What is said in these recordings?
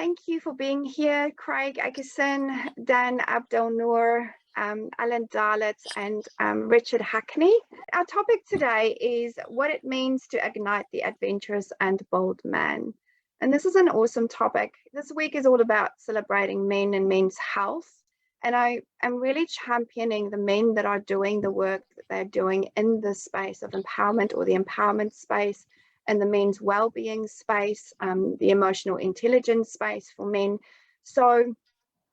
thank you for being here, Craig Akerson, Dan Abdelnour, Alan Darlett, and Richard Hackney. Our topic today is what it means to ignite the adventurous and bold man. And this is an awesome topic. This week is all about celebrating men and men's health. And I am really championing the men that are doing the work that they're doing in the space of empowerment, or the empowerment space, and the men's well-being space, the emotional intelligence space for men. So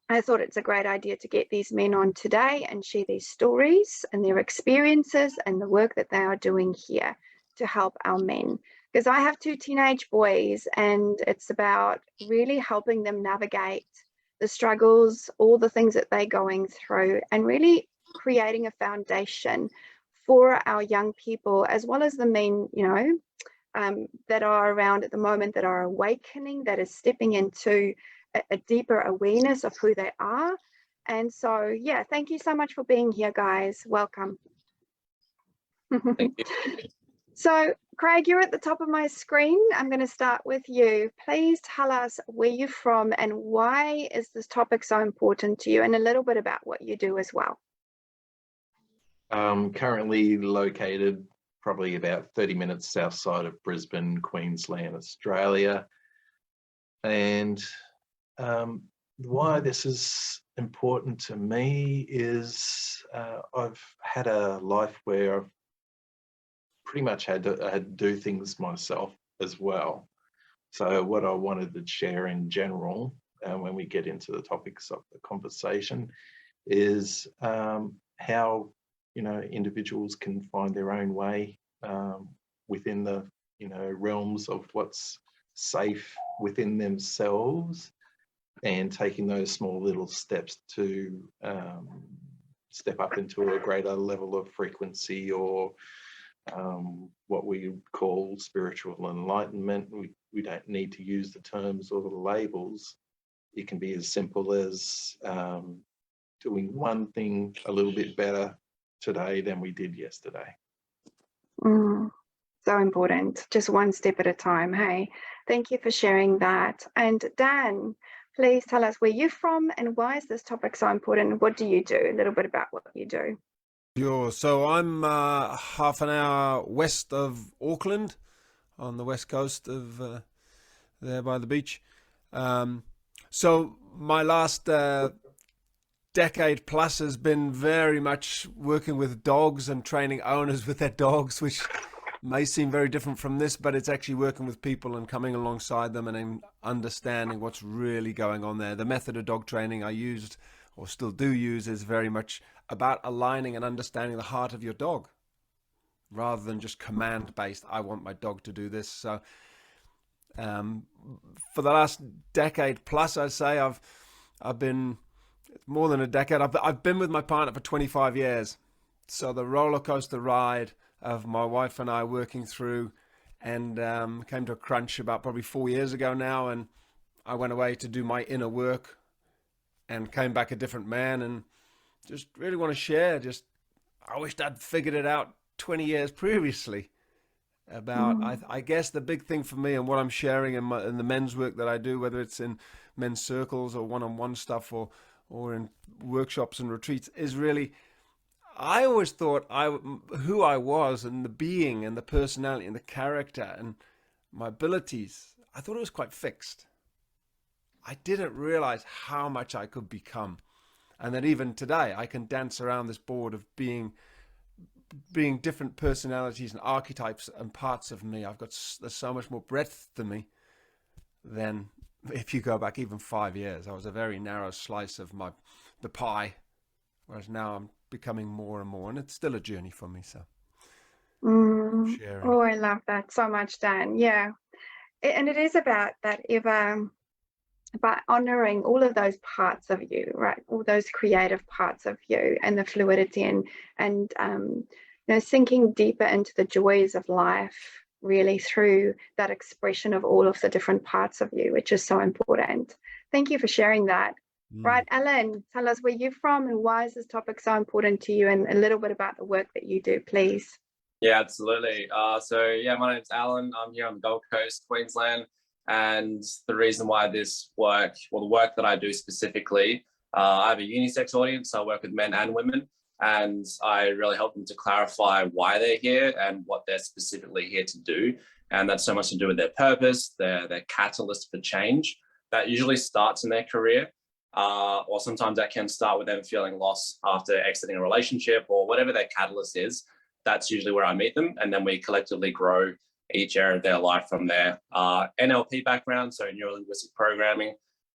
I thought it's a great idea to get these men on today and share their stories and their experiences and the work that they are doing here to help our men. Because I have 2 teenage boys, and it's about really helping them navigate the struggles, all the things that they're going through, and really creating a foundation for our young people, as well as the men, that are around at the moment, that are awakening, that is stepping into a deeper awareness of who they are. And so, yeah, thank you so much for being here, guys. Welcome. Thank you. So, Craig, you're at the top of my screen. I'm going to start with you. Please tell us where you're from and why is this topic so important to you, and a little bit about what you do as well. Currently located probably about 30 minutes south side of Brisbane, Queensland, Australia. And why this is important to me is I've had a life where I've pretty much had to do things myself as well. So what I wanted to share in general, when we get into the topics of the conversation, is how individuals can find their own way within the realms of what's safe within themselves, and taking those small little steps to step up into a greater level of frequency, or what we call spiritual enlightenment. We don't need to use the terms or the labels. It can be as simple as doing one thing a little bit better today than we did yesterday. So important. Just one step at a time. Hey, thank you for sharing that. And Dan, please tell us where you're from and why is this topic so important? What do you do? A little bit about what you do. Sure. So I'm half an hour west of Auckland, on the west coast of there by the beach. So my last decade plus has been very much working with dogs and training owners with their dogs, which may seem very different from this, but it's actually working with people and coming alongside them and understanding what's really going on there. The method of dog training I used, or still do use, is very much about aligning and understanding the heart of your dog, rather than just command based. I want my dog to do this. So for the last decade plus, I'd say I've been more than a decade. I've been with my partner for 25 years. So the roller coaster ride of my wife and I working through, and came to a crunch about probably 4 years ago now, and I went away to do my inner work and came back a different man, and just really want to share. I wished I'd figured it out 20 years previously about, I guess the big thing for me and what I'm sharing in the men's work that I do, whether it's in men's circles or one-on-one stuff or in workshops and retreats, is really, I always thought who I was and the being and the personality and the character and my abilities, I thought it was quite fixed. I didn't realize how much I could become. And that even today, I can dance around this board of being different personalities and archetypes and parts of me. There's so much more breadth to me than if you go back even 5 years. I was a very narrow slice of the pie, whereas now I'm becoming more and more, and it's still a journey for me. So sharing. Oh, I love that so much, Dan. Yeah. And it is about that by honoring all of those parts of you, right? All those creative parts of you, and the fluidity, and sinking deeper into the joys of life, really through that expression of all of the different parts of you, which is so important. Thank you for sharing that. Right, Alan, tell us where you're from and why is this topic so important to you, and a little bit about the work that you do, please. Yeah, absolutely. My name's Alan. I'm here on the Gold Coast, Queensland. And the reason why this work, well, the work that I do specifically, I have a unisex audience. So I work with men and women, and I really help them to clarify why they're here and what they're specifically here to do. And that's so much to do with their purpose, their catalyst for change. That usually starts in their career, or sometimes that can start with them feeling lost after exiting a relationship or whatever their catalyst is. That's usually where I meet them, and then we collectively grow each area of their life from there. NLP background, so neuro-linguistic programming,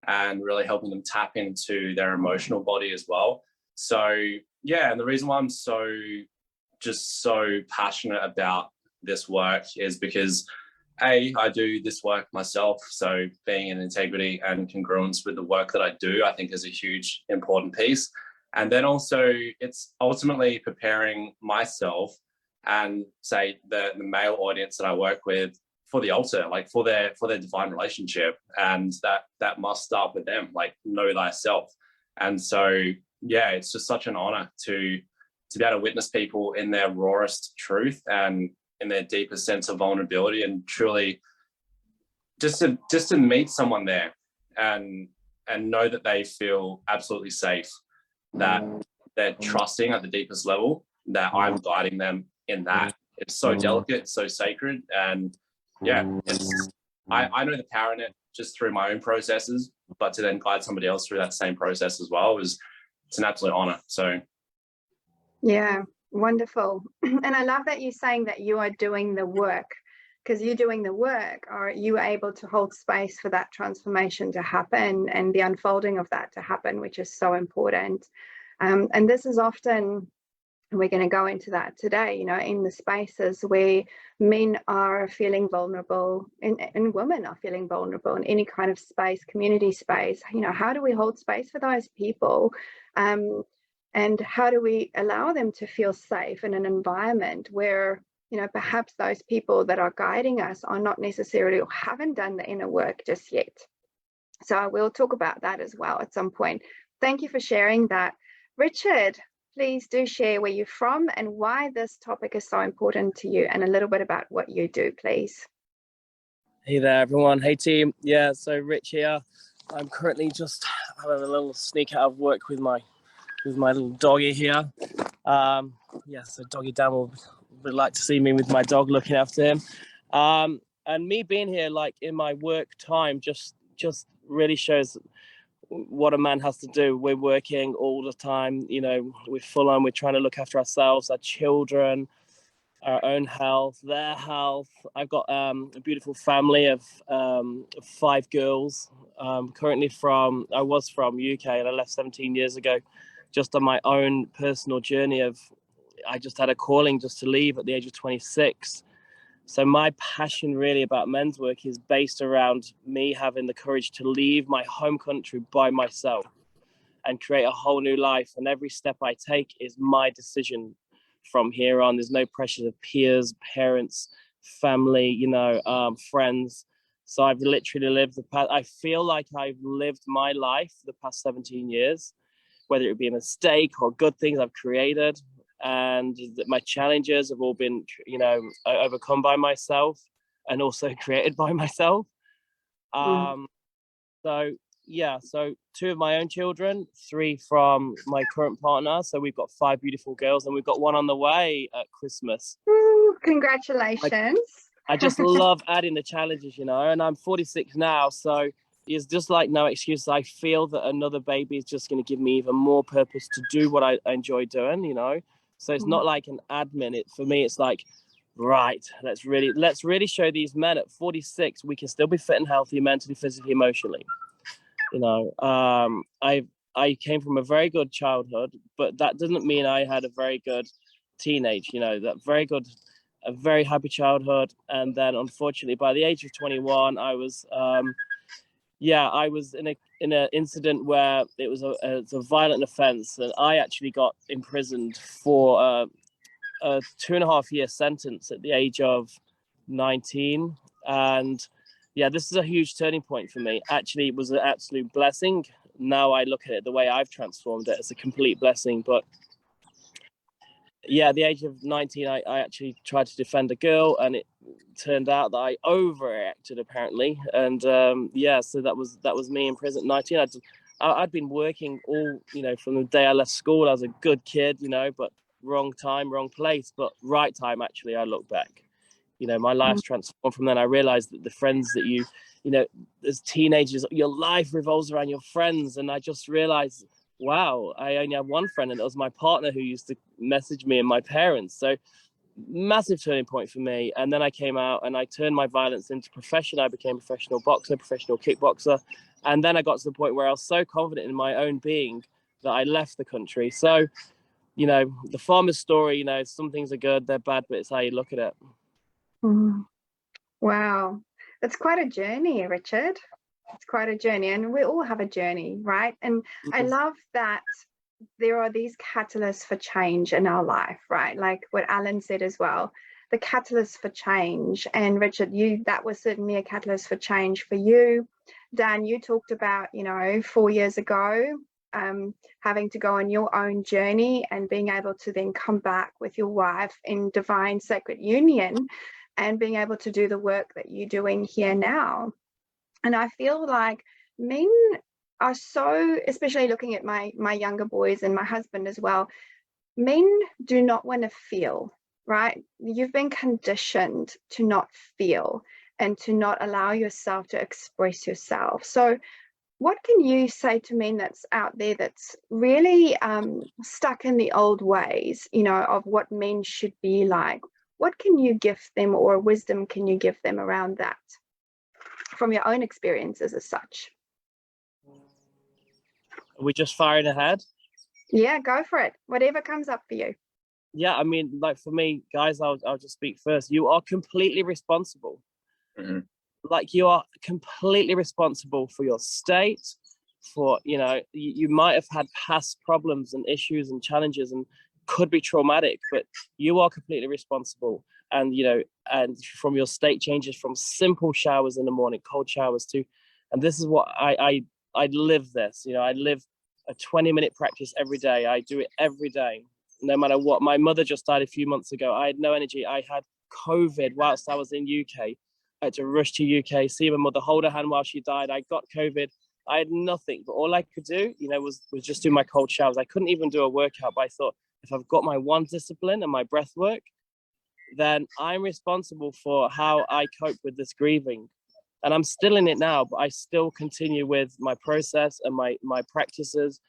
and really helping them tap into their emotional body as well. So yeah, and the reason why I'm so passionate about this work is because I do this work myself. So being in integrity and congruence with the work that I do, I think is a huge important piece. And then also it's ultimately preparing myself and say the male audience that I work with for the altar, like for their divine relationship. And that must start with them, like know thyself. And so, yeah, it's just such an honor to be able to witness people in their rawest truth and in their deepest sense of vulnerability, and truly just to meet someone there and know that they feel absolutely safe, that they're trusting at the deepest level, that I'm guiding them in that. It's so delicate, it's so sacred. And yeah, I know the power in it just through my own processes, but to then guide somebody else through that same process as well it's an absolute honor. So Yeah, wonderful. And I love that you're saying that you are doing the work, because you're doing the work. Are you able to hold space for that transformation to happen and the unfolding of that to happen, which is so important. And this is often, we're going to go into that today, you know, in the spaces where men are feeling vulnerable and women are feeling vulnerable in any kind of space, community space. You know, how do we hold space for those people? And how do we allow them to feel safe in an environment where, you know, perhaps those people that are guiding us are not necessarily or haven't done the inner work just yet. So we'll talk about that as well at some point. Thank you for sharing that. Richard, please do share where you're from and why this topic is so important to you, and a little bit about what you do, please. Hey there, everyone. Hey, team. Yeah, so Rich here. I'm currently just having a little sneak out of work with my little doggy here. So Doggy Dan would like to see me with my dog, looking after him. And me being here, like in my work time, just really shows what a man has to do. We're working all the time, you know, we're full on, we're trying to look after ourselves, our children, our own health, their health. I've got a beautiful family of 5 girls. Currently I was from UK, and I left 17 years ago, just on my own personal journey I just had a calling just to leave at the age of 26. So my passion really about men's work is based around me having the courage to leave my home country by myself and create a whole new life. And every step I take is my decision from here on. There's no pressure of peers, parents, family, you know, friends. So I've literally lived I feel like I've lived my life the past 17 years, whether it be a mistake or good things I've created. And my challenges have all been, you know, overcome by myself and also created by myself. So 2 of my own children, 3 from my current partner. So we've got 5 beautiful girls, and we've got 1 on the way at Christmas. Ooh, congratulations. I just love adding the challenges, you know, and I'm 46 now. So it's just like no excuse. I feel that another baby is just going to give me even more purpose to do what I enjoy doing, you know. So it's not like an admin. For me, it's like, right, let's really show these men at 46 we can still be fit and healthy mentally, physically, emotionally. You know, I came from a very good childhood, but that doesn't mean I had a very good teenage. You know, a very happy childhood, and then unfortunately by the age of 21, I was in an incident where it was a violent offence, and I actually got imprisoned for a 2.5-year sentence at the age of 19. And yeah, this is a huge turning point for me. Actually, it was an absolute blessing. Now I look at it the way I've transformed it as a complete blessing. But yeah, at the age of 19, I actually tried to defend a girl, and it turned out that I overreacted apparently, and so that was me in prison at 19. I'd been working all, from the day I left school. I was a good kid, but wrong time, wrong place, but right time. Actually, I look back, my life's transformed from then. I realized that the friends that as teenagers, your life revolves around your friends, and I just realized, wow, I only have one friend, and it was my partner who used to message me and my parents. So massive turning point for me. And then I came out and I turned my violence into profession. I became a professional boxer, professional kickboxer. And then I got to the point where I was so confident in my own being that I left the country. So, the farmer's story, some things are good, they're bad, but it's how you look at it. Wow. That's quite a journey, Richard. It's quite a journey, and we all have a journey, right? And I love that there are these catalysts for change in our life, right? Like what Alan said as well, the catalyst for change. And Richard, that was certainly a catalyst for change for you. Dan, you talked about, 4 years ago, having to go on your own journey and being able to then come back with your wife in divine sacred union and being able to do the work that you're doing here now. And I feel like men are so, especially looking at my younger boys and my husband as well, men do not want to feel, right? You've been conditioned to not feel and to not allow yourself to express yourself. So what can you say to men that's out there that's really stuck in the old ways, of what men should be like? What can you give them, or wisdom can you give them around that from your own experiences as such? Are we just firing ahead? Yeah, go for it. Whatever comes up for you. Yeah, I mean, like for me, guys, I'll just speak first. You are completely responsible. Like you are completely responsible for your state, for, you might have had past problems and issues and challenges and could be traumatic, but you are completely responsible. And, and from your state changes from simple showers in the morning, cold showers to, and this is what I live this, I live a 20-minute practice every day. I do it every day, no matter what. My mother just died a few months ago. I had no energy. I had COVID whilst I was in UK. I had to rush to UK, see my mother, hold her hand while she died. I got COVID. I had nothing, but all I could do, was just do my cold showers. I couldn't even do a workout, but I thought, if I've got my one discipline and my breath work, then I'm responsible for how I cope with this grieving. And I'm still in it now, but I still continue with my process and my practices.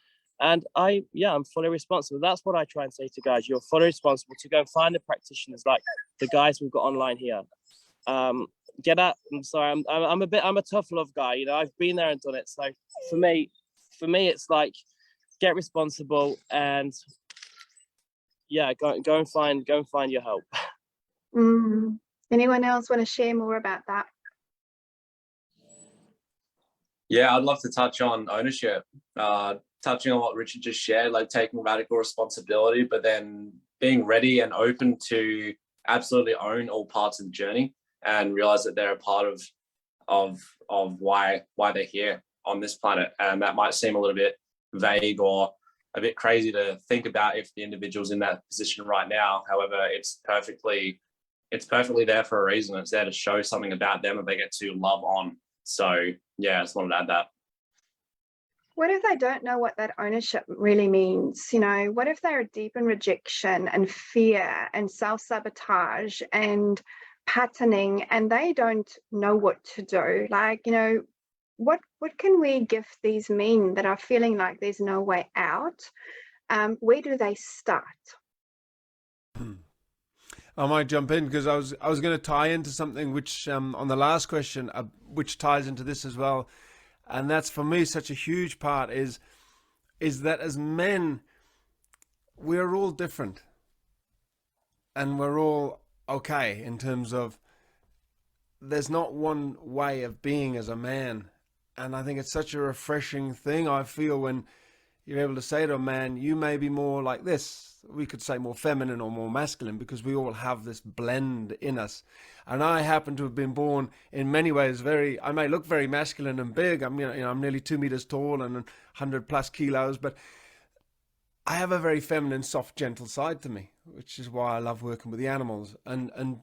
And I'm fully responsible. That's what I try and say to guys. You're fully responsible to go and find the practitioners like the guys we've got online here. Get out. I'm sorry. I'm a tough love guy. I've been there and done it. So for me, it's like, get responsible and go and find your help. Anyone else want to share more about that? Yeah, I'd love to touch on ownership, touching on what Richard just shared, like taking radical responsibility, but then being ready and open to absolutely own all parts of the journey and realize that they're a part of why they're here on this planet. And that might seem a little bit vague or a bit crazy to think about if the individual's in that position right now. However, it's perfectly there for a reason. It's there to show something about them that they get to love on. So yeah, I just wanted to add that. What if they don't know what that ownership really means? What if they're deep in rejection and fear and self-sabotage and patterning, and they don't know what to do? Like, what can we give these men that are feeling like there's no way out? Where do they start? I might jump in because I was going to tie into something which on the last question, which ties into this as well, and that's for me such a huge part is that as men, we're all different, and we're all okay in terms of there's not one way of being as a man, and I think it's such a refreshing thing. I feel when you're able to say to a man, you may be more like this. We could say more feminine or more masculine because we all have this blend in us. And I happen to have been born in many ways I may look very masculine and big. I'm nearly 2 meters tall and 100 plus kilos, but I have a very feminine, soft, gentle side to me, which is why I love working with the animals. And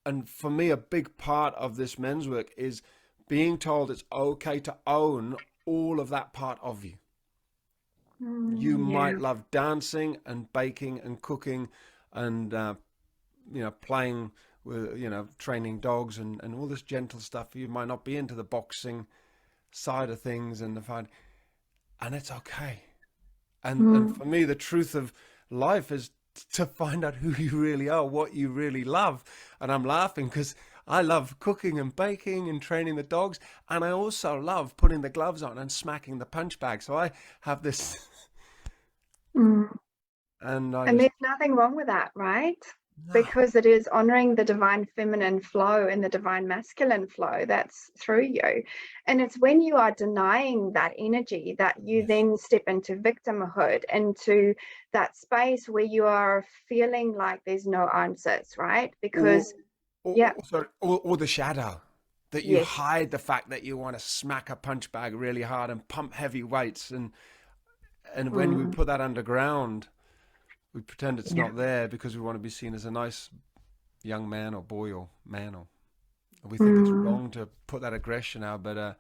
And for me, a big part of this men's work is being told it's okay to own all of that part of you. You Yeah. might love dancing and baking and cooking and playing with, training dogs and all this gentle stuff. You might not be into the boxing side of things and the fight, and it's okay. And for me, the truth of life is to find out who you really are, what you really love. And I'm laughing because I love cooking and baking and training the dogs, and I also love putting the gloves on and smacking the punch bag. So I have this, Mm. and I And just there's nothing wrong with that, right? no. Because it is honoring the divine feminine flow and the divine masculine flow that's through you. And it's when you are denying that energy that you Yes. then step into victimhood, into that space where you are feeling like there's no answers, right? Because, yeah, Or the shadow that you yes. hide the fact that you want to smack a punch bag really hard and pump heavy weights, and when we Mm, put that underground, we pretend it's yeah. not there because we want to be seen as a nice young man or boy or man, or we think it's Mm, wrong to put that aggression out. But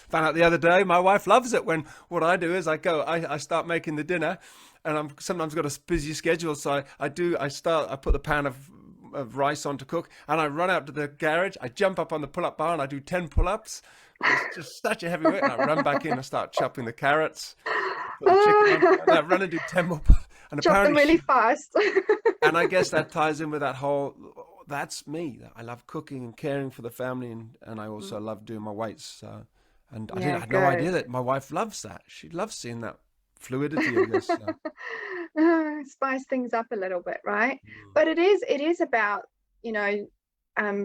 found out the other day, my wife loves it when what I do is I start making the dinner, and I'm sometimes got a busy schedule, so I put the pan of rice on to cook, and I run out to the garage, I jump up on the pull-up bar, and I do 10 pull-ups. It's just such a heavy weight, and I run back in, I start chopping the carrots, put the chicken on, and I run and do 10 more, and chop them apparently really fast. and I guess that ties in with that whole, that's me. I love cooking and caring for the family, and I also love doing my weights. So, and I Yeah, had no idea good. that my wife loves that. She loves seeing that fluidity, I guess. So. Spice things up a little bit, right? But it is about,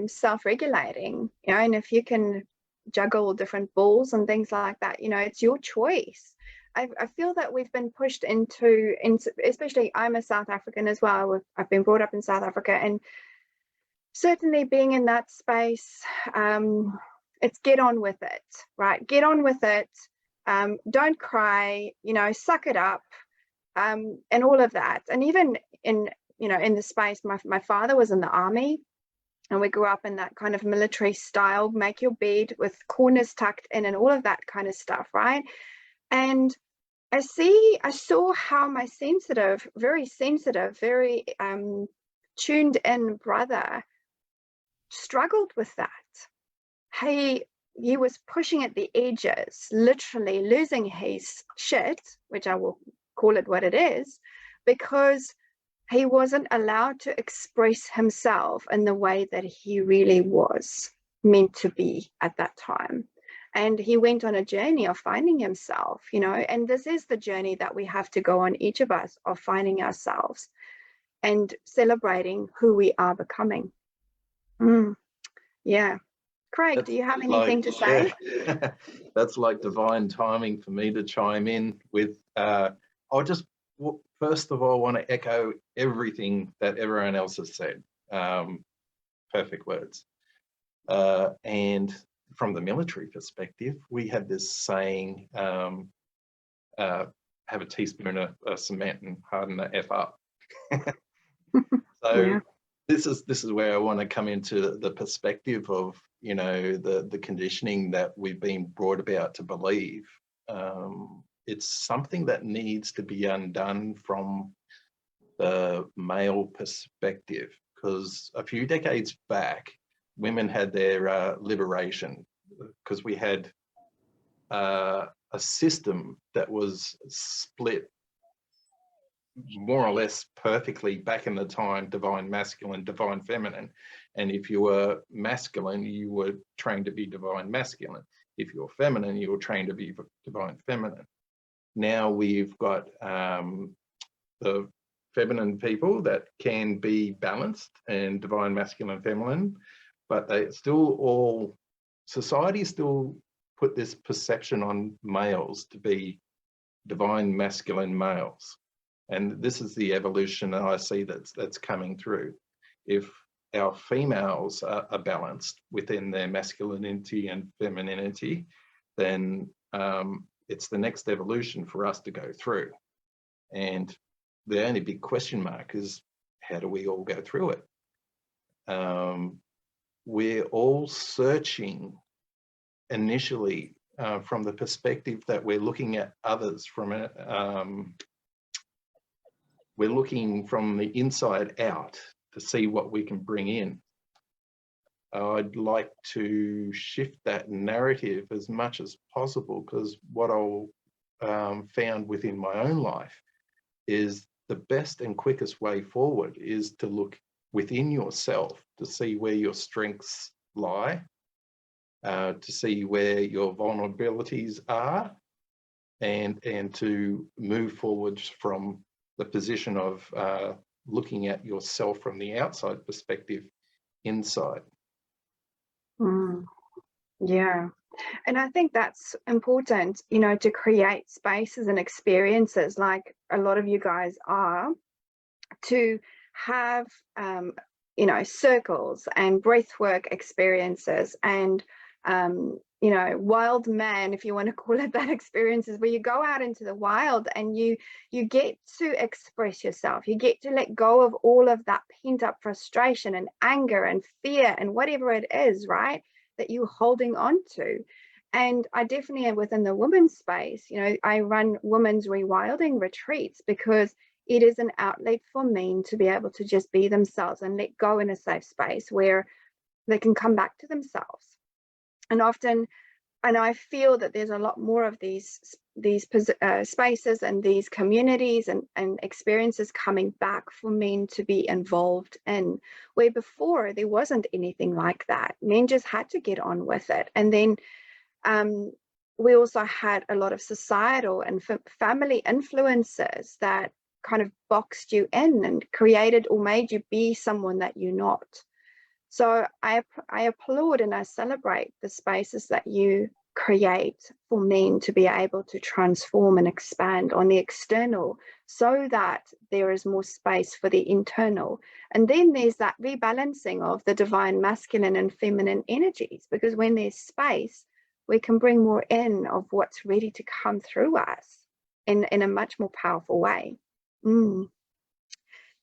self-regulating, and if you can juggle different balls and things like that, it's your choice. I feel that we've been pushed into, especially I'm a South African as well. I've been brought up in South Africa, and certainly being in that space, it's get on with it, right? Get on with it. Don't cry, suck it up, and all of that. And even in the space, my father was in the army, and we grew up in that kind of military style, make your bed with corners tucked in and all of that kind of stuff, right? And I saw how my very sensitive, very tuned in brother struggled with that. He was pushing at the edges, literally losing his shit, which I will call it what it is, because he wasn't allowed to express himself in the way that he really was meant to be at that time. And he went on a journey of finding himself, and this is the journey that we have to go on, each of us, of finding ourselves and celebrating who we are becoming. Yeah. Craig, do you have anything to say? Yeah, that's like divine timing for me to chime in with. I'll just first of all want to echo everything that everyone else has said. Perfect words. And from the military perspective, we have this saying, have a teaspoon of cement and harden the F up. So Yeah. this is where I want to come into the perspective of, the conditioning that we've been brought about to believe. It's something that needs to be undone from the male perspective, because a few decades back, women had their liberation, because we had a system that was split more or less perfectly back in the time, divine masculine, divine feminine. And if you were masculine, you were trained to be divine masculine. If you're feminine, you were trained to be divine feminine. Now we've got the feminine people that can be balanced and divine masculine, feminine, but they still society still put this perception on males to be divine masculine males. And this is the evolution that I see that's coming through. If our females are balanced within their masculinity and femininity, then it's the next evolution for us to go through. And the only big question mark is, how do we all go through it? we're all searching initially from the perspective that we're looking at others from a, we're looking from the inside out to see what we can bring in. I'd like to shift that narrative as much as possible, because what I found within my own life is the best and quickest way forward is to look within yourself to see where your strengths lie, to see where your vulnerabilities are, and to move forwards from the position of looking at yourself from the outside perspective inside. Yeah. And I think that's important, you know, to create spaces and experiences like a lot of you guys are, to have, you know, circles and breathwork experiences and, you know, wild man, if you want to call it that, experiences where you go out into the wild and you get to express yourself. You get to let go of all of that pent up frustration and anger and fear and whatever it is, right, that you're holding on to. And I definitely am within the women's space. You know, I run women's rewilding retreats because it is an outlet for men to be able to just be themselves and let go in a safe space where they can come back to themselves. And often, and I feel that there's a lot more of these spaces and these communities and experiences coming back for men to be involved in, where before there wasn't anything like that. Men just had to get on with it. And then we also had a lot of societal and family influences that kind of boxed you in and created or made you be someone that you're not. So I applaud and I celebrate the spaces that you create for men to be able to transform and expand on the external so that there is more space for the internal. And then there's that rebalancing of the divine masculine and feminine energies, because when there's space, we can bring more in of what's ready to come through us in a much more powerful way.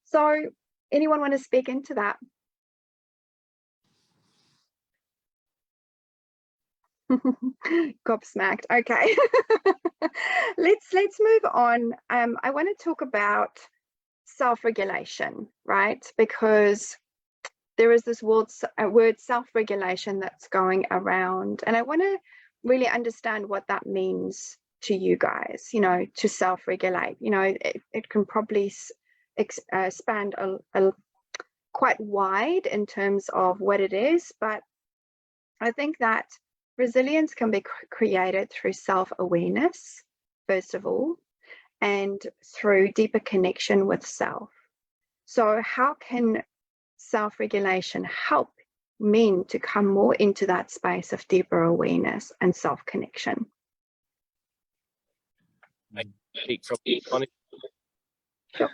So anyone want to speak into that? Gobsmacked. Okay. let's move on. I want to talk about self-regulation, right? Because there is this word self-regulation that's going around, and I want to really understand what that means to you guys, you know, to self-regulate. You know, it can probably span a quite wide in terms of what it is, but I think that resilience can be created through self-awareness, first of all, and through deeper connection with self. So how can self-regulation help men to come more into that space of deeper awareness and self-connection? I speak from honest. Sure.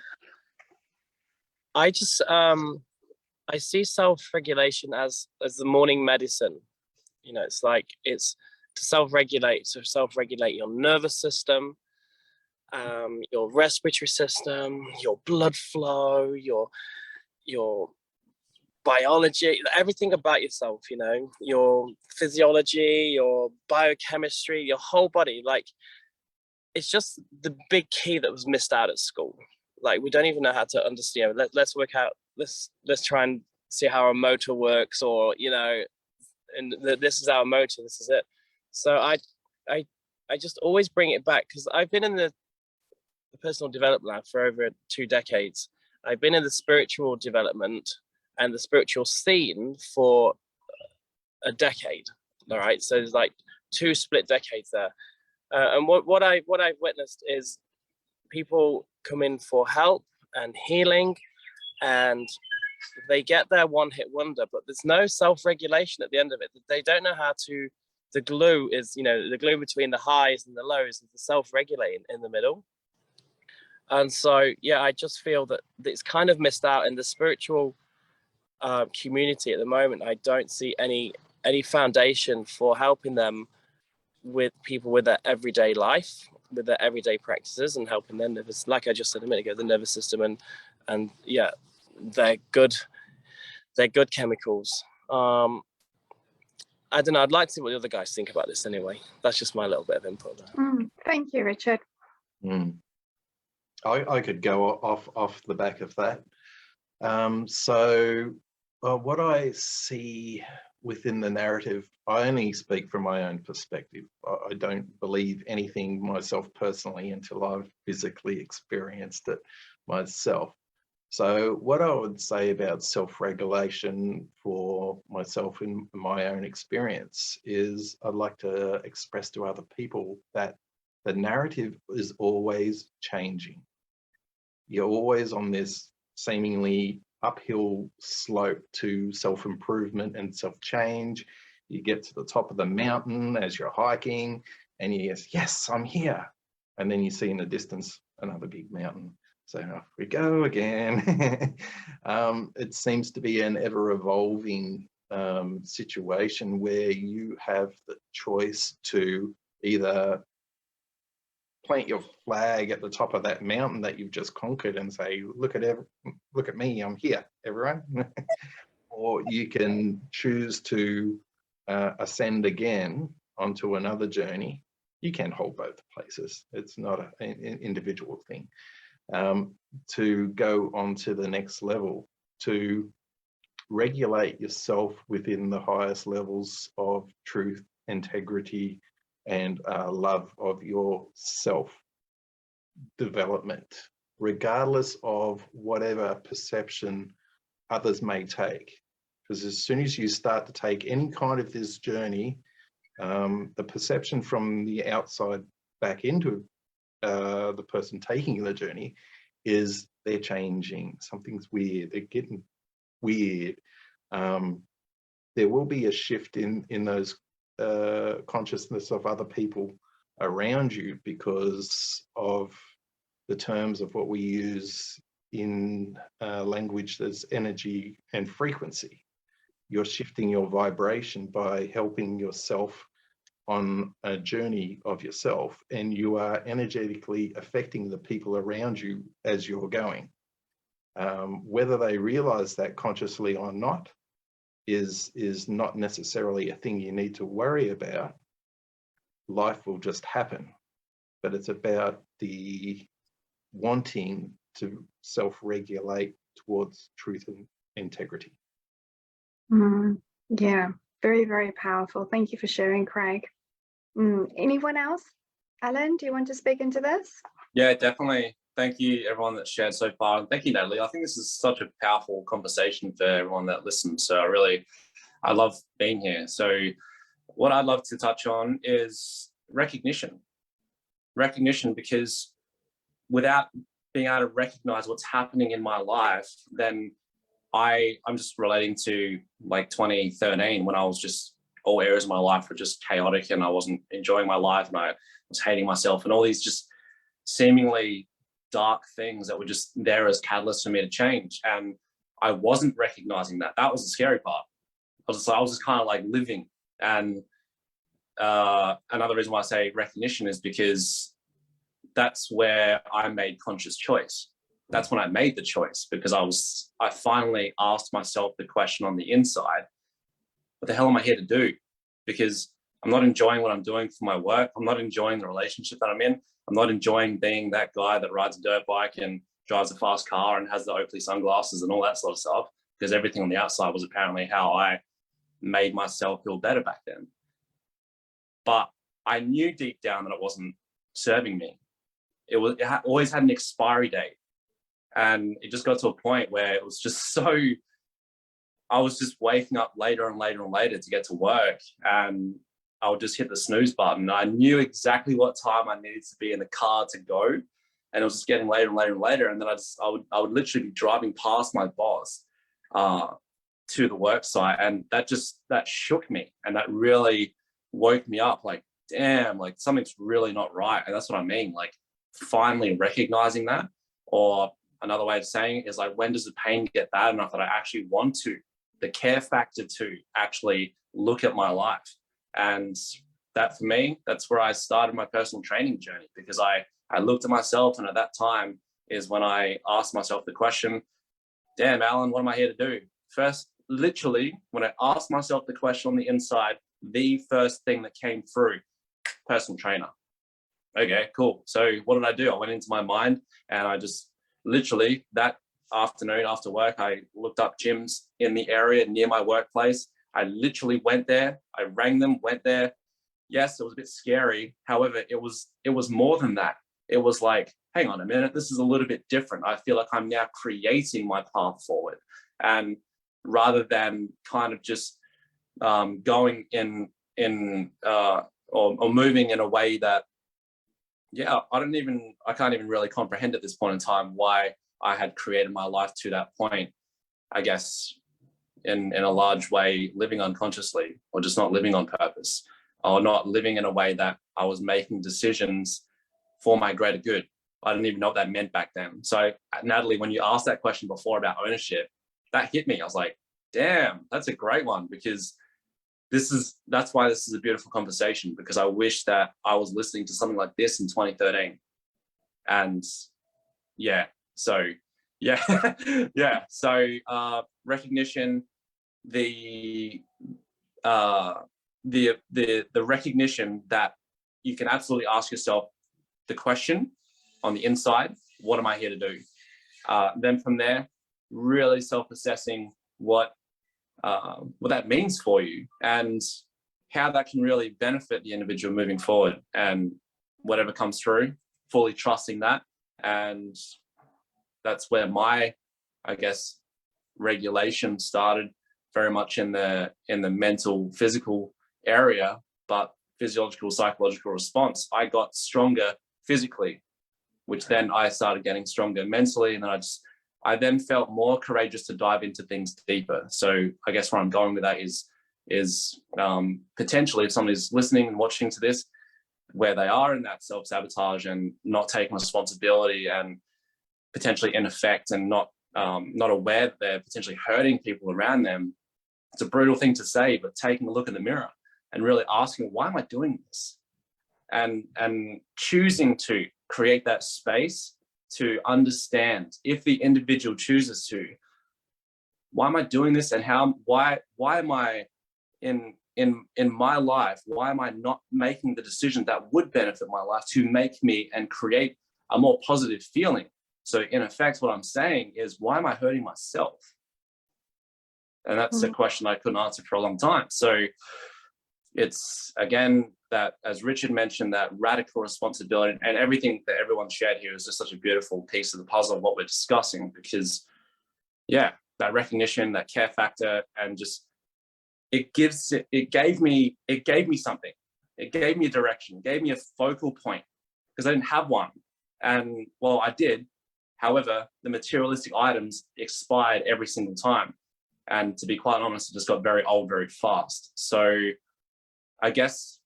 I just I see self-regulation as the morning medicine. You know, it's like it's to self-regulate your nervous system, your respiratory system, your blood flow, your biology, everything about yourself, you know, your physiology, your biochemistry, your whole body. Like, it's just the big key that was missed out at school. Like, we don't even know how to understand. Let's work out, let's try and see how our motor works, or, you know, and this is our motor, this is it. So I just always bring it back, because I've been in the personal development lab for over 2 decades. I've been in the spiritual development and the spiritual scene for a decade. All right, so there's like 2 split decades there. And what I've witnessed is people come in for help and healing, and they get their one-hit wonder, but there's no self-regulation at the end of it. They don't know how to. The glue is, you know, the glue between the highs and the lows is the self-regulating in the middle. And so, yeah, I just feel that it's kind of missed out in the spiritual community at the moment. I don't see any foundation for helping them with people with their everyday life, with their everyday practices, and helping them. Like I just said a minute ago, the nervous system and yeah, they're good chemicals. I don't know. I'd like to see what the other guys think about this anyway. That's just my little bit of input there. Thank you, Richard. I could go off the back of that. So what I see within the narrative, I only speak from my own perspective. I don't believe anything myself personally until I've physically experienced it myself. So what I would say about self-regulation for myself in my own experience is I'd like to express to other people that the narrative is always changing. You're always on this seemingly uphill slope to self-improvement and self-change. You get to the top of the mountain as you're hiking and you say, yes, I'm here. And then you see in the distance another big mountain. So off we go again. It seems to be an ever-evolving situation where you have the choice to either plant your flag at the top of that mountain that you've just conquered and say, look at me, I'm here, everyone. Or you can choose to ascend again onto another journey. You can hold both places. It's not an individual thing. To go on to the next level, to regulate yourself within the highest levels of truth, integrity, and love of your self development, regardless of whatever perception others may take. Because as soon as you start to take any kind of this journey, the perception from the outside back into the person taking the journey is they're changing, something's weird, they're getting weird. There will be a shift in those consciousness of other people around you because of the terms of what we use in language. There's energy and frequency. You're shifting your vibration by helping yourself on a journey of yourself, and you are energetically affecting the people around you as you're going. Whether they realize that consciously or not is not necessarily a thing you need to worry about. Life will just happen, but it's about the wanting to self-regulate towards truth and integrity. Yeah, very, very powerful. Thank you for sharing, Craig. Anyone else? Alan, do you want to speak into this? Yeah, definitely. Thank you, everyone that's shared so far. And thank you, Natalie. I think this is such a powerful conversation for everyone that listens. So I love being here. So what I'd love to touch on is recognition. Recognition, because without being able to recognize what's happening in my life, then I'm just relating to like 2013 when I was just, all areas of my life were just chaotic and I wasn't enjoying my life and I was hating myself and all these just seemingly dark things that were just there as catalysts for me to change. And I wasn't recognizing that. That was the scary part. I was just kind of like living. And another reason why I say recognition is because that's where I made conscious choice. That's when I made the choice, because I finally asked myself the question on the inside, what the hell am I here to do? Because I'm not enjoying what I'm doing for my work. I'm not enjoying the relationship that I'm in. I'm not enjoying being that guy that rides a dirt bike and drives a fast car and has the Oakley sunglasses and all that sort of stuff, because everything on the outside was apparently how I made myself feel better back then. But I knew deep down that it wasn't serving me. It always had an expiry date. And it just got to a point where it was just I was just waking up later and later and later to get to work, and I would just hit the snooze button. I knew exactly what time I needed to be in the car to go, and it was just getting later and later and later. And then I would literally be driving past my boss to the work site, and that shook me, and that really woke me up. Like, damn, like something's really not right. And that's what I mean, like finally recognizing that. Or another way of saying it is like, when does the pain get bad enough that I actually want the care factor to actually look at my life? And that, for me, that's where I started my personal training journey, because I looked at myself, and at that time is when I asked myself the question, damn, Alan, what am I here to do? First, literally, when I asked myself the question on the inside, the first thing that came through, personal trainer. Okay, cool. So what did I do? I went into my mind and I just literally that afternoon after work, I looked up gyms in the area near my workplace. I literally went there. I rang them, went there. Yes, it was a bit scary. However, it was more than that. It was like, hang on a minute, this is a little bit different. I feel like I'm now creating my path forward. And rather than kind of just going in or moving in a way that, yeah, I can't even really comprehend at this point in time why I had created my life to that point. I guess in a large way, living unconsciously, or just not living on purpose, or not living in a way that I was making decisions for my greater good. I didn't even know what that meant back then. So Natalie, when you asked that question before about ownership, that hit me. I was like, damn, that's a great one, because that's why this is a beautiful conversation, because I wish that I was listening to something like this in 2013. And yeah, so yeah, yeah. So recognition, the recognition that you can absolutely ask yourself the question on the inside, what am I here to do? Then from there, really self-assessing what that means for you and how that can really benefit the individual moving forward, and whatever comes through, fully trusting that. And that's where my, I guess, regulation started, very much in the mental, physical area, but physiological, psychological response. I got stronger physically, which then I started getting stronger mentally, and then I then felt more courageous to dive into things deeper. So I guess where I'm going with that is potentially, if somebody's listening and watching to this, where they are in that self-sabotage and not taking responsibility and potentially in effect and not aware that they're potentially hurting people around them. It's a brutal thing to say, but taking a look in the mirror and really asking, why am I doing this? And choosing to create that space to understand, if the individual chooses to, why am I doing this, and why am I in my life, why am I not making the decision that would benefit my life to make me and create a more positive feeling? So in effect, what I'm saying is, why am I hurting myself? And that's a question I couldn't answer for a long time. So it's, again, that, as Richard mentioned, that radical responsibility, and everything that everyone shared here is just such a beautiful piece of the puzzle of what we're discussing, because yeah, that recognition, that care factor, and just it gave me something. It gave me a direction, it gave me a focal point, because I didn't have one. And well, I did. However, the materialistic items expired every single time. And to be quite honest, it just got very old very fast. So I guess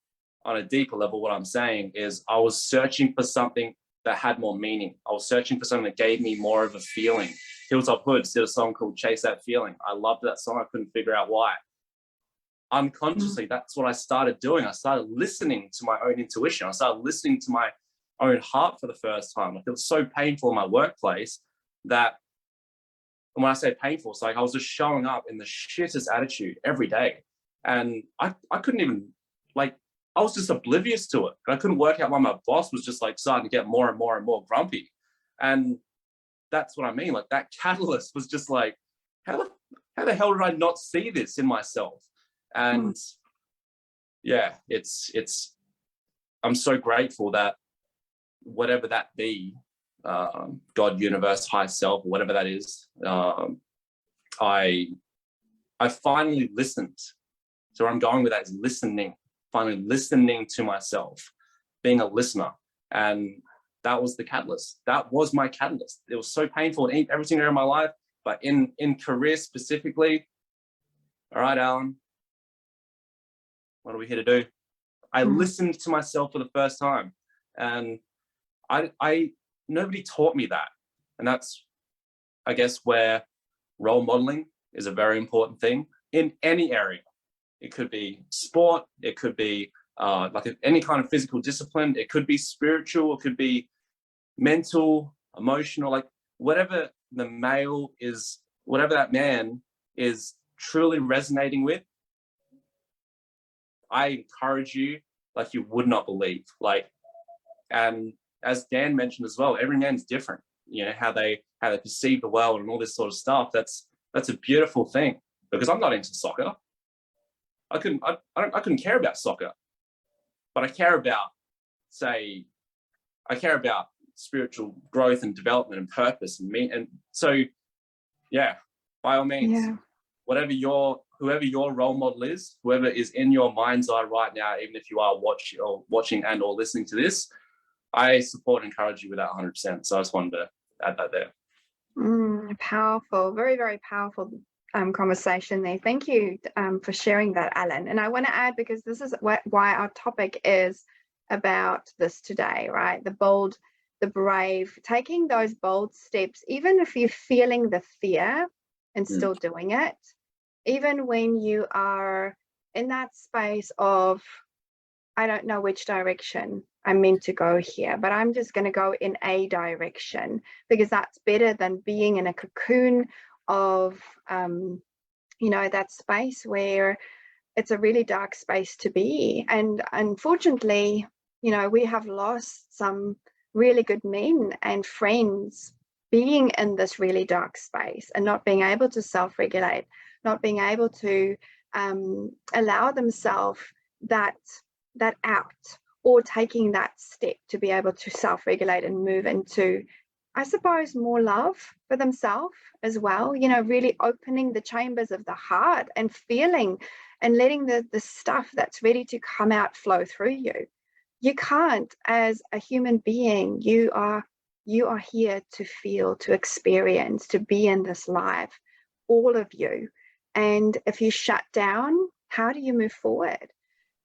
on a deeper level, what I'm saying is I was searching for something that had more meaning. I was searching for something that gave me more of a feeling. Hilltop Hoods did a song called Chase That Feeling. I loved that song. I couldn't figure out why. Unconsciously, that's what I started doing. I started listening to my own intuition. I started listening to my own heart for the first time. Like, it was so painful in my workplace that, and when I say painful, it's like I was just showing up in the shittest attitude every day. And I couldn't even, like, I was just oblivious to it. And I couldn't work out why my boss was just like starting to get more and more and more grumpy. And that's what I mean. Like, that catalyst was just like, how the hell did I not see this in myself? And yeah, I'm so grateful that whatever that be, God, universe, high self, whatever that is, I finally listened. So where I'm going with that is listening, finally listening to myself, being a listener. And that was the catalyst. That was my catalyst. It was so painful in every single area of my life, but in career specifically. All right, Alan, what are we here to do? I listened to myself for the first time, and nobody taught me that. And that's, I guess, where role modeling is a very important thing in any area. It could be sport, it could be like any kind of physical discipline, it could be spiritual, it could be mental, emotional, like whatever the male is, whatever that man is truly resonating with, I encourage you like you would not believe. Like, and as Dan mentioned as well, every man's different. You know, how they perceive the world and all this sort of stuff. That's a beautiful thing, because I'm not into soccer. I couldn't care about soccer, but I care about spiritual growth and development and purpose and me. And so, yeah, by all means, whoever your role model is, whoever is in your mind's eye right now, even if you are watching and or listening to this, I support and encourage you with that 100%. So I just wanted to add that there. Powerful, very, very powerful conversation there. Thank you for sharing that, Alan. And I want to add, because this is why our topic is about this today, right? The bold, the brave, taking those bold steps, even if you're feeling the fear and still doing it, even when you are in that space of, I don't know which direction I'm meant to go here, but I'm just going to go in a direction, because that's better than being in a cocoon of, that space where it's a really dark space to be. And unfortunately, we have lost some really good men and friends being in this really dark space and not being able to self-regulate, not being able to allow themselves that out, or taking that step to be able to self-regulate and move into, I suppose, more love for themselves as well, really opening the chambers of the heart and feeling and letting the stuff that's ready to come out flow through you. You can't, as a human being, you are here to feel, to experience, to be in this life, all of you. And if you shut down, how do you move forward?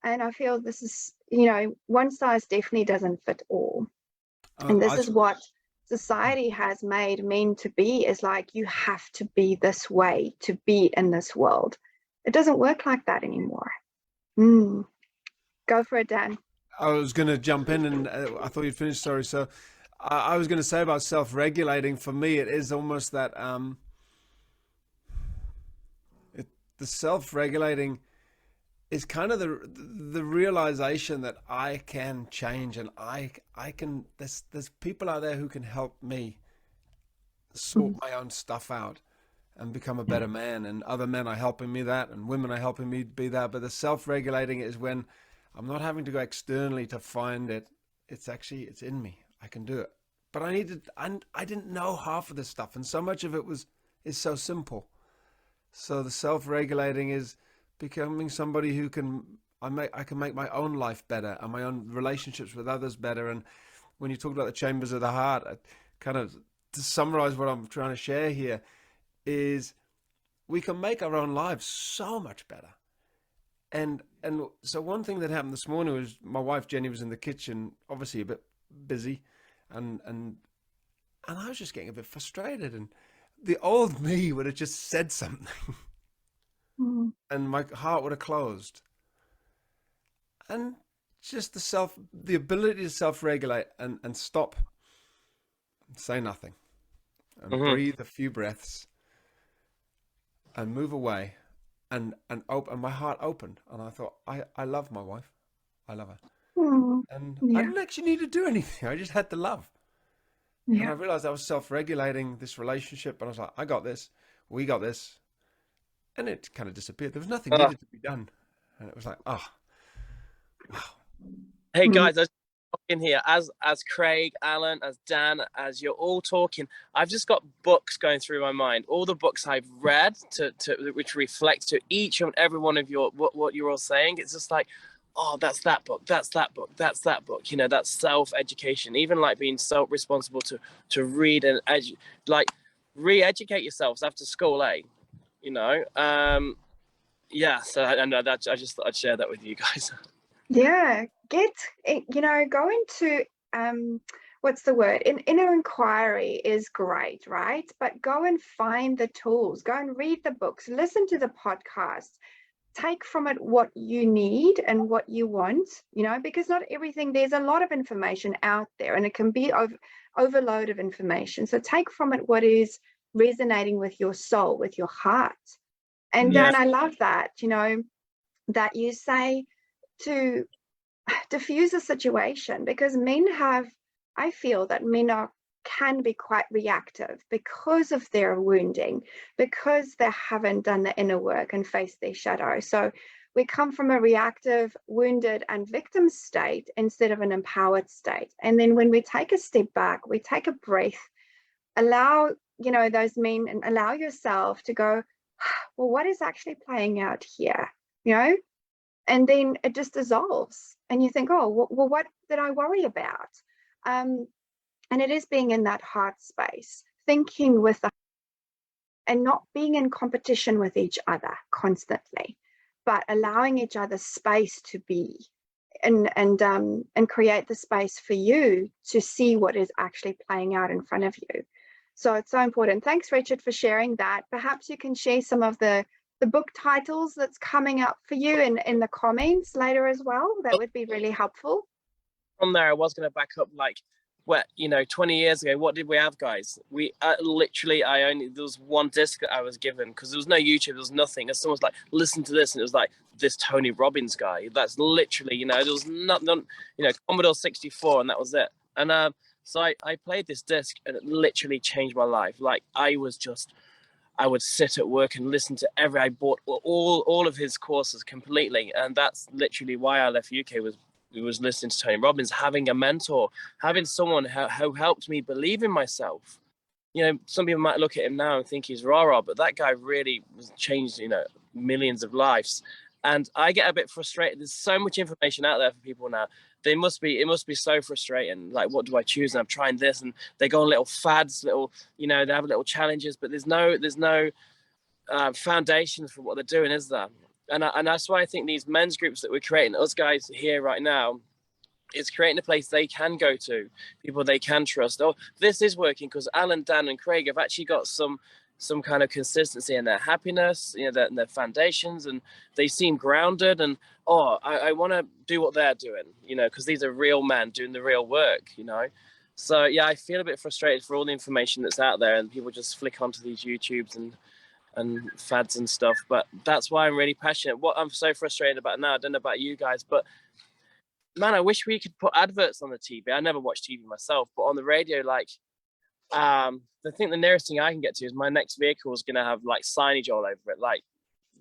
And I feel this is, one size definitely doesn't fit all. And this is what society has made men to be, is like, you have to be this way to be in this world. It doesn't work like that anymore. Go for it, Dan. I was going to jump in, and I thought you'd finished. Sorry. So I was going to say about self-regulating. For me, it is almost that the self-regulating is kind of the realization that I can change, and I can. There's people out there who can help me sort my own stuff out and become a better man, and other men are helping me that, and women are helping me be that. But the self-regulating is when I'm not having to go externally to find it. It's in me. I can do it. But I didn't know half of this stuff, and so much of it is so simple. So the self-regulating is becoming somebody who I can make my own life better and my own relationships with others better. And when you talk about the chambers of the heart, kind of to summarize what I'm trying to share here is we can make our own lives so much better. And so one thing that happened this morning was my wife Jenny was in the kitchen, obviously a bit busy, and I was just getting a bit frustrated, and the old me would have just said something and my heart would have closed. And just the ability to self-regulate and stop and say nothing and breathe a few breaths and move away and my heart opened, and I thought, I love my wife. I love her. And I didn't actually need to do anything. I just had to love. And I realized I was self-regulating this relationship, and I was like, I got this. We got this. And it kind of disappeared. There was nothing needed to be done. And it was like, wow. Hey guys, I was talking here as Craig, Alan, as Dan, as you're all talking, I've just got books going through my mind. All the books I've read to which reflect to each and every one of what you're all saying. It's just like, oh, that's that book, that's that book, that's that book. That's self-education. Even like being self-responsible to read and re-educate yourselves after school, So I know that I just thought I'd share that with you guys. Go into what's the word, inner inquiry is great, right? But go and find the tools, go and read the books, listen to the podcast, take from it what you need and what you want, because not everything, there's a lot of information out there, and it can be overload of information. So take from it what is resonating with your soul, with your heart, And Yeah. Dan, I love that, you know, that you say to diffuse a situation, because I feel that men can be quite reactive because of their wounding, because they haven't done the inner work and faced their shadow. So we come from a reactive, wounded, and victim state instead of an empowered state. And then when we take a step back, we take a breath, allow, you know, those men, and allow yourself to go, well, what is actually playing out here? You know, and then it just dissolves and you think, oh, well, what did I worry about? And it is being in that heart space, thinking with the, and not being in competition with each other constantly, but allowing each other space to be, and create the space for you to see what is actually playing out in front of you. So it's so important. Thanks, Richard, for sharing that. Perhaps you can share some of the book titles that's coming up for you in the comments later as well. That would be really helpful. From there, I was going to back up, like, what, you know, 20 years ago, what did we have, guys? We literally, there was one disc that I was given, because there was no YouTube, there was nothing, and someone's like, listen to this, and it was like, this Tony Robbins guy. That's literally, you know, there was nothing, you know, Commodore 64, and that was it. And so I played this disc, and it literally changed my life. Like, I would sit at work and listen to I bought all of his courses completely. And that's literally why I left UK, was listening to Tony Robbins, having a mentor, having someone who helped me believe in myself. You know, some people might look at him now and think he's rah-rah, but that guy really was changed, you know, millions of lives. And I get a bit frustrated. There's so much information out there for people now. It must be so frustrating. Like, what do I choose? And I'm trying this, and they go on little fads, you know, they have little challenges, but there's no foundations for what they're doing, is there? And that's why I think these men's groups that we're creating, us guys here right now, is creating a place they can go to, people they can trust. Oh, this is working because Alan, Dan, and Craig have actually got some kind of consistency in their happiness, you know, their foundations, and they seem grounded. And I want to do what they're doing, you know, because these are real men doing the real work, you know. So yeah, I feel a bit frustrated for all the information that's out there, and people just flick onto these YouTubes and fads and stuff. But that's why I'm really passionate. What I'm so frustrated about now, I don't know about you guys, but man, I wish we could put adverts on the TV. I never watch TV myself, but on the radio, like, the nearest thing I can get to is my next vehicle is going to have like signage all over it. Like,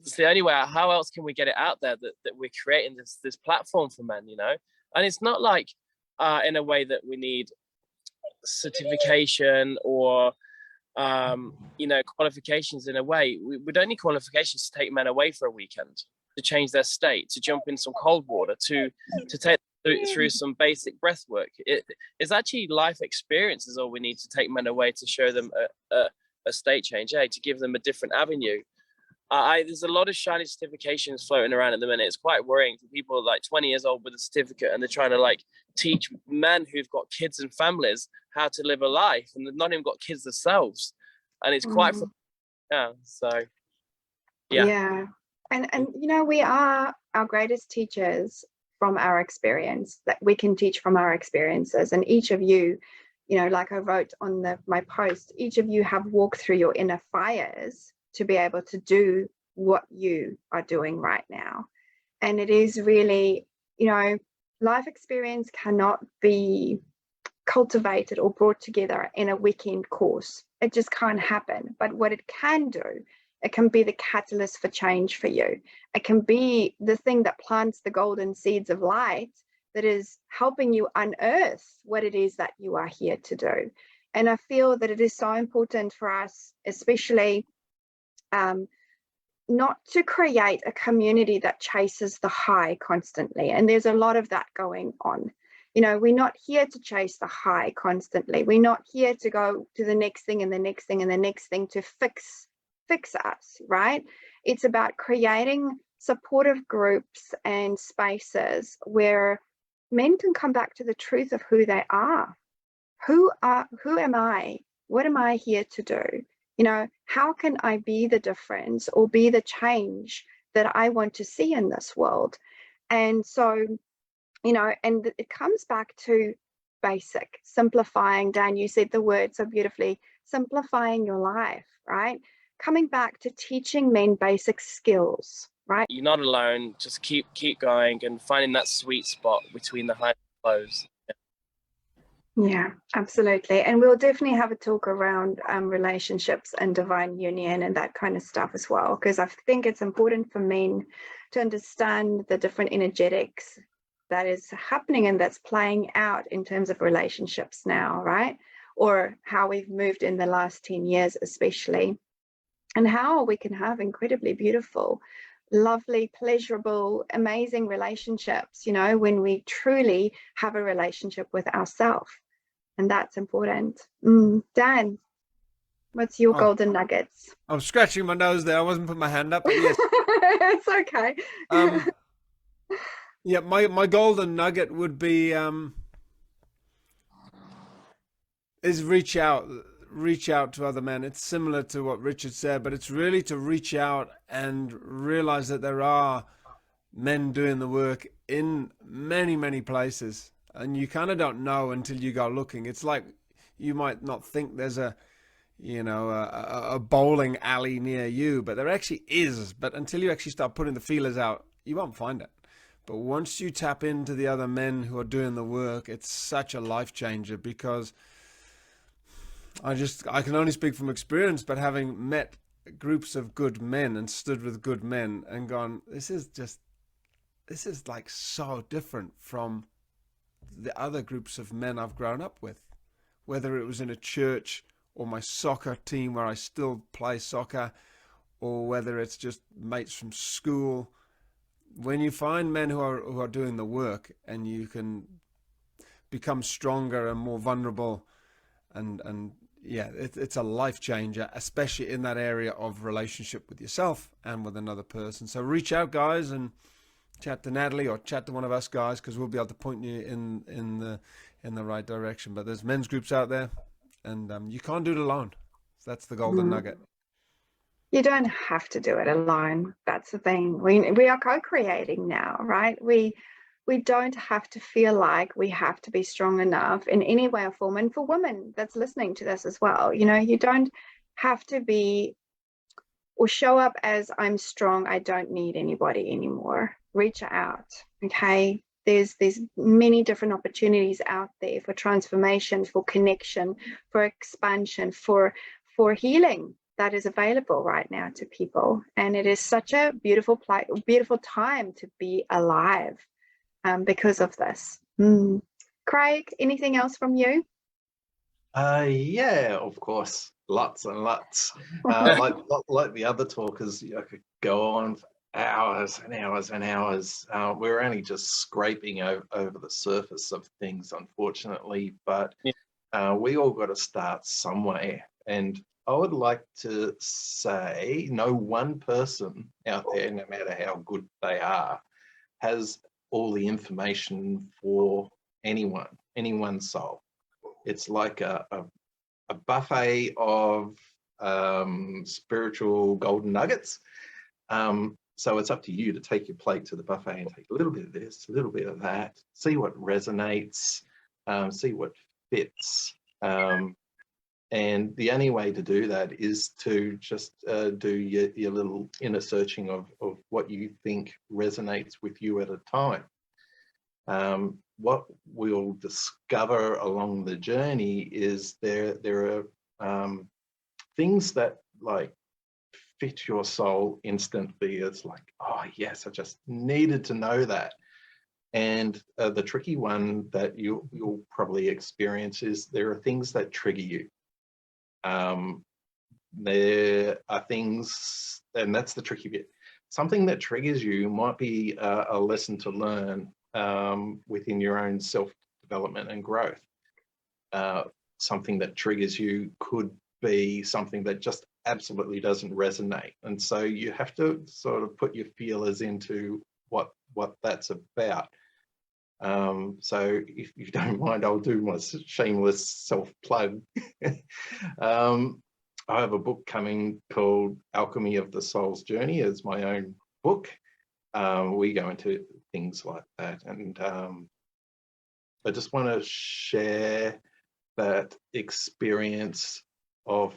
it's the only way. How else can we get it out there that we're creating this platform for men, you know? And it's not like in a way that we need certification or you know, qualifications. In a way, we don't need qualifications to take men away for a weekend, to change their state, to jump in some cold water, to take through some basic breath work. It's actually life experiences all we need to take men away, to show them a state change, to give them a different avenue. There's a lot of shiny certifications floating around at the minute. It's quite worrying for people like 20 years old with a certificate, and they're trying to like teach men who've got kids and families how to live a life, and they've not even got kids themselves. And it's quite, so yeah. And you know, we are our greatest teachers from our experience, that we can teach from our experiences. And each of you, you know, like I wrote on my post, each of you have walked through your inner fires to be able to do what you are doing right now. And it is really, you know, life experience cannot be cultivated or brought together in a weekend course. It just can't happen. But what it can do, it can be the catalyst for change for you. It can be the thing that plants the golden seeds of light that is helping you unearth what it is that you are here to do. And I feel that it is so important for us, especially not to create a community that chases the high constantly. And there's a lot of that going on. You know, we're not here to chase the high constantly. We're not here to go to the next thing and the next thing and the next thing to fix us, right? It's about creating supportive groups and spaces where men can come back to the truth of who they are. Who am I? What am I here to do? You know, how can I be the difference or be the change that I want to see in this world? And so, you know, and it comes back to basic, simplifying. Dan, you said the word so beautifully, simplifying your life, right? coming back to teaching men basic skills, right? You're not alone. Just keep going and finding that sweet spot between the highs and lows. Yeah, absolutely. And we'll definitely have a talk around relationships and divine union and that kind of stuff as well, because I think it's important for men to understand the different energetics that is happening and that's playing out in terms of relationships now, right? Or how we've moved in the last 10 years, especially, and how we can have incredibly beautiful, lovely, pleasurable, amazing relationships, you know, when we truly have a relationship with ourselves. And that's important. Dan, what's your golden nuggets? I'm scratching my nose there. I wasn't putting my hand up, but yes. It's okay. Yeah, my golden nugget would be is reach out to other men. It's similar to what Richard said, but it's really to reach out and realize that there are men doing the work in many places, and you kind of don't know until you go looking. It's like you might not think there's a bowling alley near you, but there actually is. But until you actually start putting the feelers out, you won't find it. But once you tap into the other men who are doing the work, it's such a life changer, because I can only speak from experience, but having met groups of good men and stood with good men and gone, this is like so different from the other groups of men I've grown up with, whether it was in a church or my soccer team where I still play soccer, or whether it's just mates from school. When you find men who are doing the work, and you can become stronger and more vulnerable, and yeah, it's a life changer, especially in that area of relationship with yourself and with another person. So reach out, guys, and chat to Natalie or chat to one of us guys, because we'll be able to point you in the right direction. But there's men's groups out there, and you can't do it alone. So that's the golden nugget. You don't have to do it alone. That's the thing. We are co-creating now, right? We don't have to feel like we have to be strong enough in any way or form. And for women that's listening to this as well, you know, you don't have to be or show up as I'm strong, I don't need anybody anymore. Reach out, okay? There's many different opportunities out there for transformation, for connection, for expansion, for healing that is available right now to people. And it is such a beautiful time to be alive because of this. Craig, anything else from you? Yeah, of course, lots and lots. Like the other talkers, I could go on for hours and hours and hours. We're only just scraping over the surface of things, unfortunately, but we all got to start somewhere. And I would like to say, no one person out there, no matter how good they are, has all the information for anyone's soul. It's like a buffet of spiritual golden nuggets. So it's up to you to take your plate to the buffet and take a little bit of this, a little bit of that, see what resonates, see what fits. And the only way to do that is to just do your little inner searching of what you think resonates with you at a time. What we'll discover along the journey is there are things that like fit your soul instantly. It's like, oh yes, I just needed to know that. And the tricky one that you'll probably experience is there are things that trigger you. There are things, and that's the tricky bit. Something that triggers you might be a lesson to learn within your own self-development and growth. Something that triggers you could be something that just absolutely doesn't resonate. And so you have to sort of put your feelers into what that's about. So if you don't mind, I'll do my shameless self-plug. I have a book coming called Alchemy of the Soul's Journey as my own book. We go into things like that. And I just want to share that experience of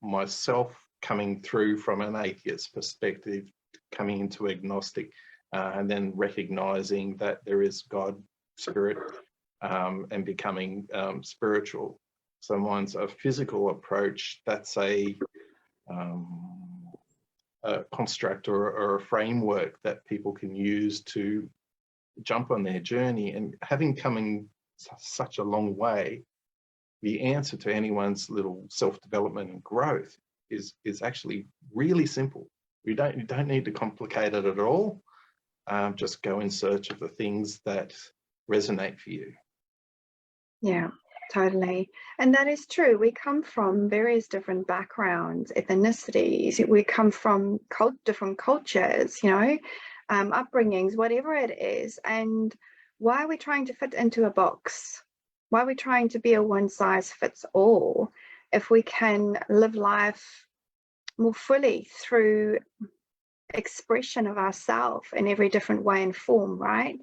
myself coming through from an atheist perspective, coming into agnostic, and then recognizing that there is God, spirit, and becoming spiritual. So mine's a physical approach. That's a construct or a framework that people can use to jump on their journey. And having come in such a long way, the answer to anyone's little self-development and growth is actually really simple. You don't need to complicate it at all. Just go in search of the things that resonate for you. Yeah, totally. And that is true. We come from various different backgrounds, ethnicities. We come from different cultures, upbringings, whatever it is. And why are we trying to fit into a box? Why are we trying to be a one size fits all if we can live life more fully through expression of ourselves in every different way and form, right?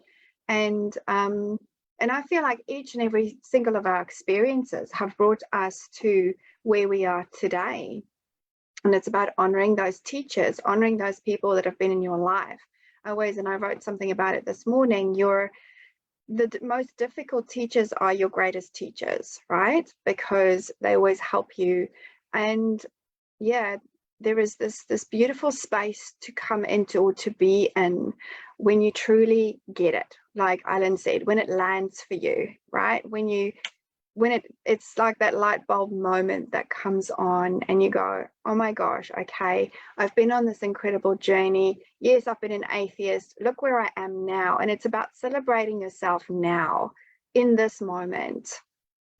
And I feel like each and every single of our experiences have brought us to where we are today. And it's about honoring those teachers, honoring those people that have been in your life. I wrote something about it this morning, the most difficult teachers are your greatest teachers, right? Because they always help you. And yeah, there is this beautiful space to come into or to be in when you truly get it. Like Alan said, when it lands for you, right? It's like that light bulb moment that comes on and you go, oh my gosh, okay, I've been on this incredible journey. Yes, I've been an atheist. Look where I am now. And it's about celebrating yourself now in this moment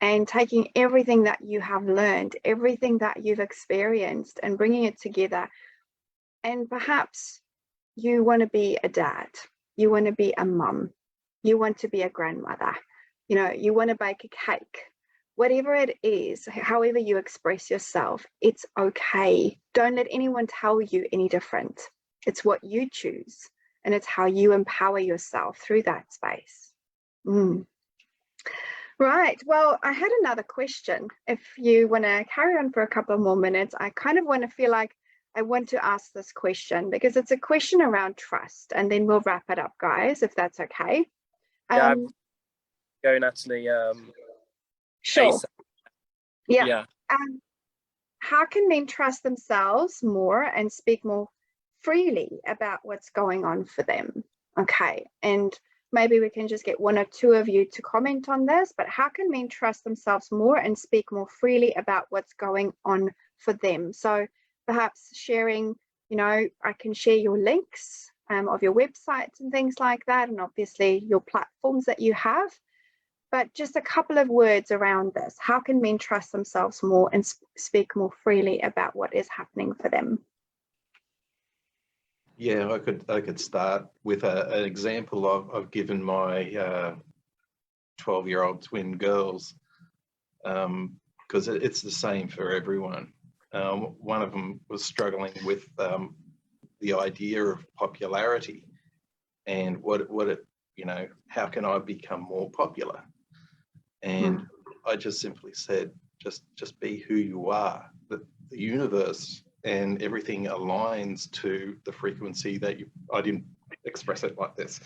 and taking everything that you have learned, everything that you've experienced and bringing it together. And perhaps you want to be a dad, you want to be a mum, you want to be a grandmother, you want to bake a cake, whatever it is, however you express yourself, it's okay. Don't let anyone tell you any different. It's what you choose, and it's how you empower yourself through that space. Right. Well, I had another question. If you want to carry on for a couple more minutes, I kind of want to feel like I want to ask this question because it's a question around trust, and then we'll wrap it up, guys, if that's okay. Yeah, go, Natalie. Sure. ASAP. Yeah. How can men trust themselves more and speak more freely about what's going on for them? Okay. And maybe we can just get one or two of you to comment on this, but how can men trust themselves more and speak more freely about what's going on for them? So perhaps sharing, I can share your links of your websites and things like that, and obviously your platforms that you have. But just a couple of words around this. How can men trust themselves more and speak more freely about what is happening for them? Yeah, I could start with an example I've given my 12-year-old twin girls, because it's the same for everyone. One of them was struggling with the idea of popularity and how can I become more popular? And I just simply said, just be who you are. The universe and everything aligns to the frequency that I didn't express it like this.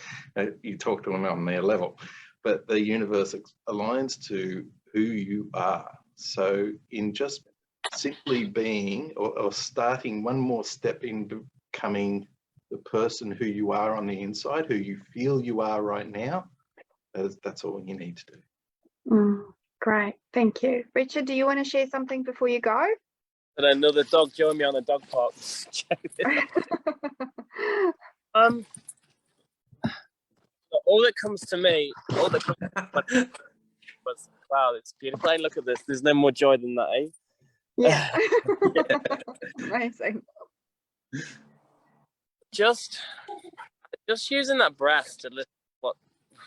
You talk to them on their level, but the universe aligns to who you are. So in just simply being or starting one more step in becoming the person who you are on the inside, who you feel you are right now, that's all you need to do. Great, thank you. Richard, do you want to share something before you go? And another dog joined me on the dog park. All that comes to me, was, wow, it's beautiful. And look at this. There's no more joy than that, eh? Yeah. Amazing. Just using that breath to listen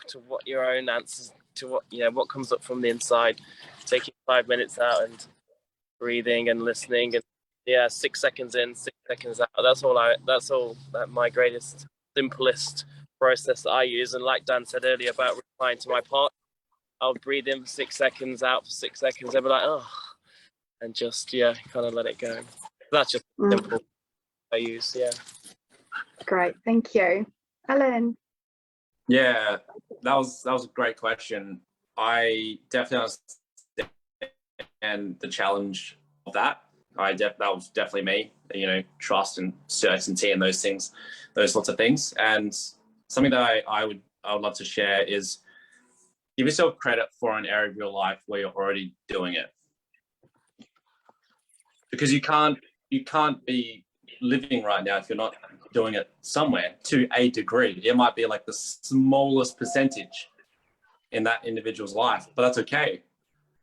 to what your own answers to what comes up from the inside. Taking 5 minutes out and breathing and listening, and 6 seconds in, 6 seconds out. That's all my greatest, simplest process that I use. And like Dan said earlier about replying to my partner, I'll breathe in for 6 seconds, out for 6 seconds. I'll be like, oh, and just kind of let it go. That's just Mm, simple I use. Yeah. great, thank you. Alan. Yeah, that was a great question. I definitely understand the challenge of that. That was definitely me. You know, trust and certainty and those things, those sorts of things. And something that I would love to share is give yourself credit for an area of your life where you're already doing it, because you can't be living right now if you're not doing it somewhere to a degree. It might be like the smallest percentage in that individual's life, but that's okay.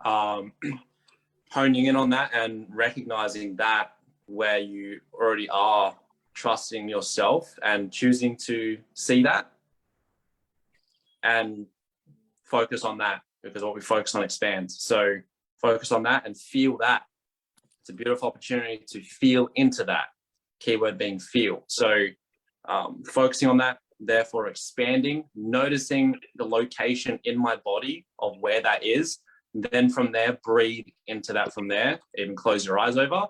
Honing in on that and recognizing that where you already are, trusting yourself and choosing to see that and focus on that, because what we focus on expands. So focus on that and feel that. It's a beautiful opportunity to feel into that, keyword being feel. So focusing on that, therefore expanding, noticing the location in my body of where that is. Then from there, breathe into that from there, even close your eyes over.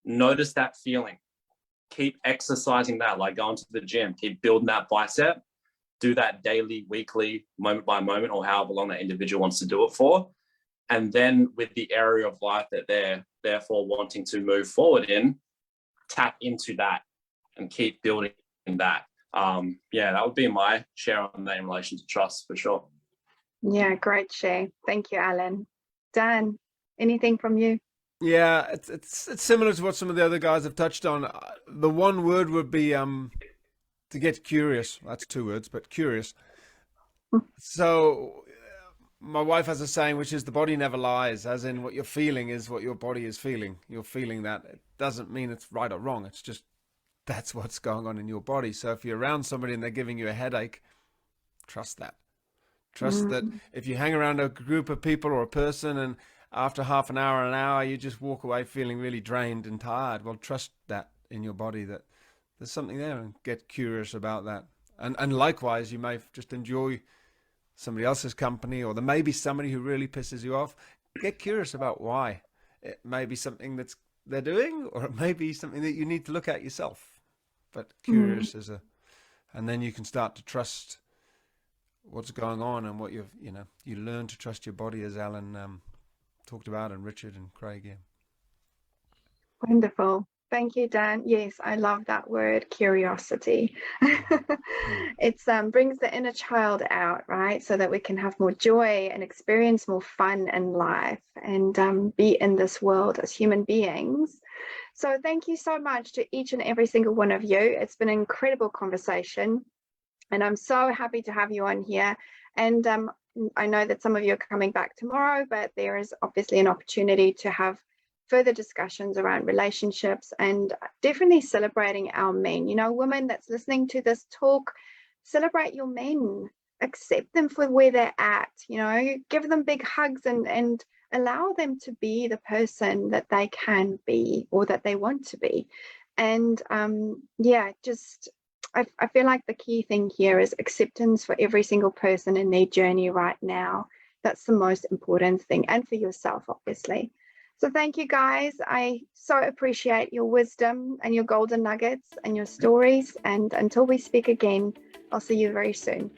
Notice that feeling. Keep exercising that, like going to the gym, keep building that bicep. Do that daily, weekly, moment by moment, or however long that individual wants to do it for. And then with the area of life that they're therefore wanting to move forward in, tap into that and keep building that. Yeah, that would be my share on that in relation to trust, for sure. Yeah, great share. Thank you, Alan. Dan, anything from you? Yeah, it's similar to what some of the other guys have touched on. The one word would be to get curious. That's 2 words, but curious. So my wife has a saying, which is the body never lies, as in what you're feeling is what your body is feeling. You're feeling that. It doesn't mean it's right or wrong. It's just that's what's going on in your body. So if you're around somebody and they're giving you a headache, trust that. Trust that if you hang around a group of people or a person and after half an hour, you just walk away feeling really drained and tired, well, trust that in your body that there's something there, and get curious about that. And likewise, you may just enjoy somebody else's company, or there may be somebody who really pisses you off. Get curious about why. It may be something that's they're doing, or it may be something that you need to look at yourself. But curious and then you can start to trust what's going on and what you learn to trust your body, as Alan talked about, and Richard and Craig. Yeah. Wonderful. Thank you, Dan. Yes, I love that word, curiosity. It brings the inner child out, right? So that we can have more joy and experience more fun in life and be in this world as human beings. So thank you so much to each and every single one of you. It's been an incredible conversation, and I'm so happy to have you on here. And I know that some of you are coming back tomorrow, but there is obviously an opportunity to have further discussions around relationships and definitely celebrating our men. You know, women that's listening to this talk, celebrate your men, accept them for where they're at, you know, give them big hugs and allow them to be the person that they can be or that they want to be. And yeah, just I feel like the key thing here is acceptance for every single person in their journey right now. That's the most important thing, and for yourself, obviously. So thank you, guys. I so appreciate your wisdom and your golden nuggets and your stories. And until we speak again, I'll see you very soon.